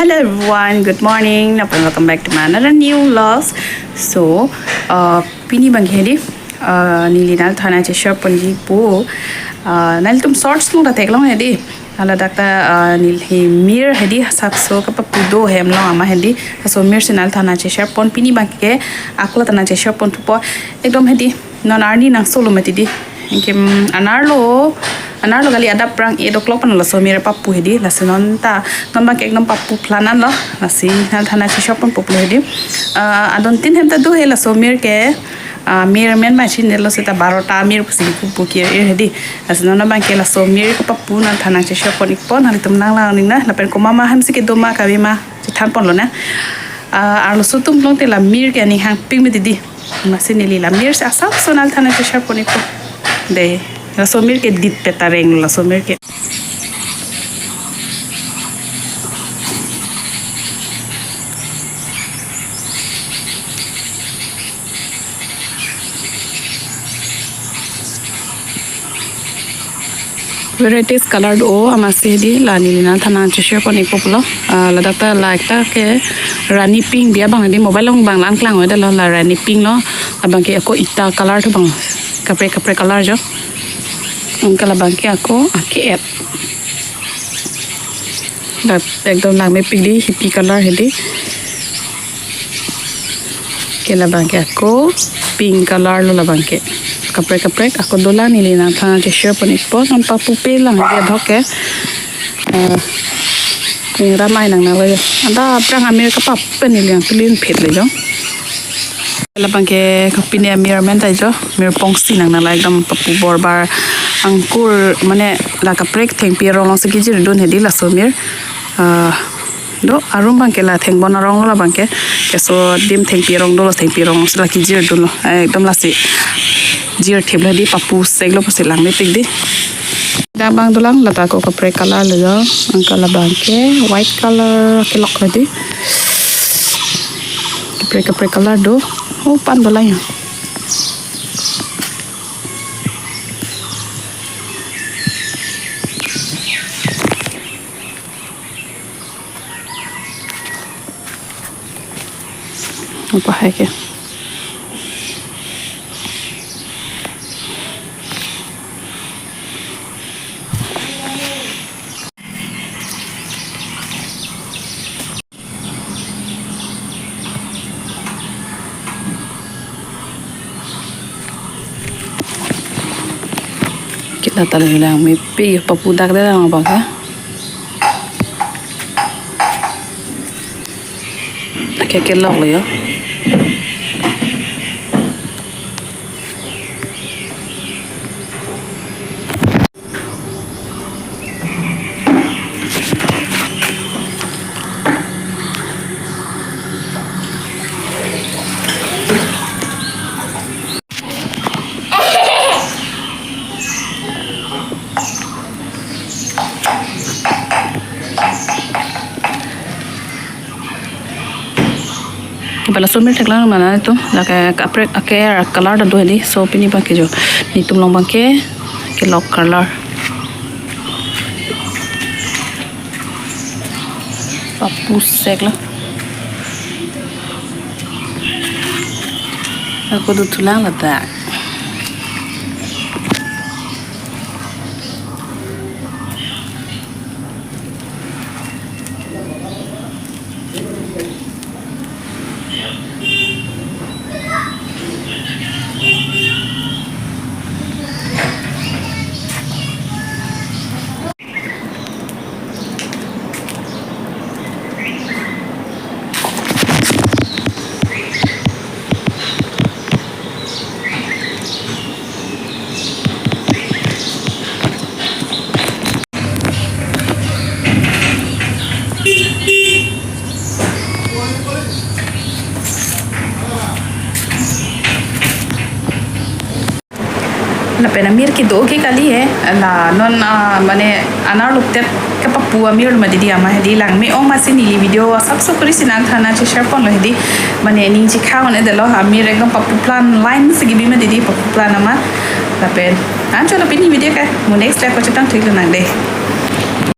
Hello everyone, good morning. Welcome back to my another new vlogs. So, pini banghedi nili nal thana che shop ponji po nal tum shorts nu da teklong hedi ala dakta nil he mir hedi sak so ka pudo hem lo ama hedi so mir sinal thana che shop pon pini bangke akla thana che shop pon po ekdom hedi non arni nang solo mati di Kim anarlo kali ada perang 8 o'clock pan la so mere papu hedi la senon ta ngamba ke ekdom papu planan lo la si hal thana chi shop pon popu hedi adon tin hem ta do he la so mere ke mere men machine lo se ta 12 ta mere pusi pupu ke hedi la senon na ban ke la so mere ko papu na thana chi shop pon ikpon hal tum nang la ning na la pen ko mama ham se ke do ma ka bi ma chi than pon lo na arlo so tum long te la mere ke ni hang ping me didi ma se ni la mere sa sa sonal thana chi shop pon ikpon de la somir ke dit petareng la somir ke varieties colored o amase di lani lina thana cheshe ko ni populo la data la ekta ke rani pink dia bang di mobile long bang lang klang oda la rani pink no abang ke ko ita color to bang kapre color jo kala bang ke ako ake da ekdom lang me pink di hippie color hedi ke la bang ke ako pink color lo la bang ke kapre ako dola nili na thana che share pon ipo nam papu pe lang dia dhoke ni ramai nang na le anda prang amir ka pap pen ni lang tulin phet le jo la bang ke kapine amir men dai jo mir pongsi nang na la ekdam papu borbar angkur mane la kaprek theng pi rong se ki jir don hedi la somir do arum bang ke la theng bon rong la bang ke so dim theng pi rong do la theng pi rong la ki jir don ekdam la si jir thebla di papu seglo pose lang me tik di da bang dolang lata ko kapre color le jo angkala bang ke white color ke lok di kapre color do oh pan dolang ya apa hai ke kita tahu lang may pi papudak na lang bang ha kelok lo yo pala somir theklang mana tu la ka kapre ake color da do hedi so pini ba ke jo ni tum long bang ke lock color papu segla aku du tulang la da na penamir ki do ke kali hai la non mane anar lukte ke papu amir ma didi ama hedi lang me o ma sini video sab so kuri sinan thana che share pon lo hedi mane ning chi khaw ne de lo amir ekdom papu plan line se gibi ma didi papu plan ama la pen an cholo pini video ka mo next step ko chatang thik nang de